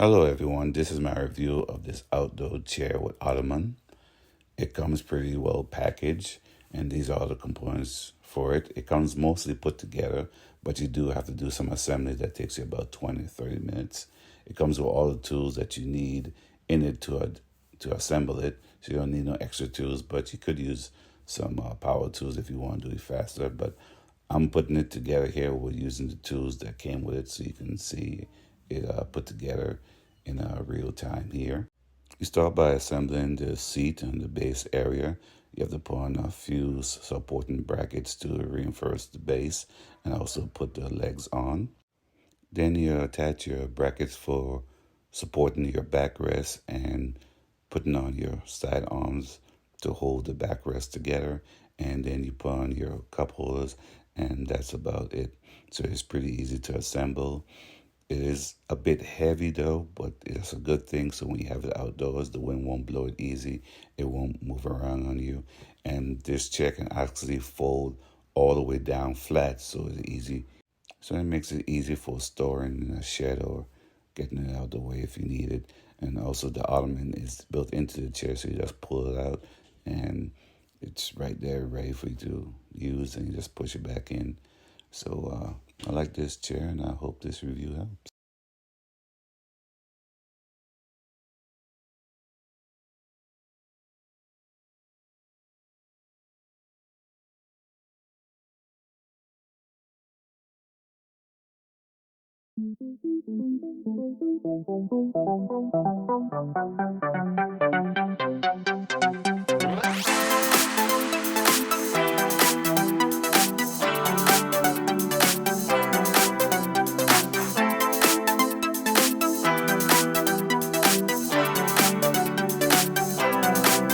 Hello everyone, this is my review of this outdoor chair with Ottoman. It comes pretty well packaged and these are all the components for it. It comes mostly put together, but you do have to do some assembly that takes you about 20-30 minutes. It comes with all the tools that you need in it to assemble it, so you don't need no extra tools, but you could use some power tools if you want to do it faster. But I'm putting it together here. We're using the tools that came with it so you can see it put together in real time here. You start by assembling the seat and the base area. You have to put on a few supporting brackets to reinforce the base and also put the legs on. Then you attach your brackets for supporting your backrest and putting on your side arms to hold the backrest together. And then you put on your cup holders, and that's about it. So it's pretty easy to assemble. It is a bit heavy though, but it's a good thing. So when you have it outdoors, the wind won't blow it easy. It won't move around on you. And this chair can actually fold all the way down flat, so it's easy. So it makes it easy for storing in a shed or getting it out of the way if you need it. And also the ottoman is built into the chair, so you just pull it out and it's right there ready for you to use, and you just push it back in. So I like this chair and I hope this review helps.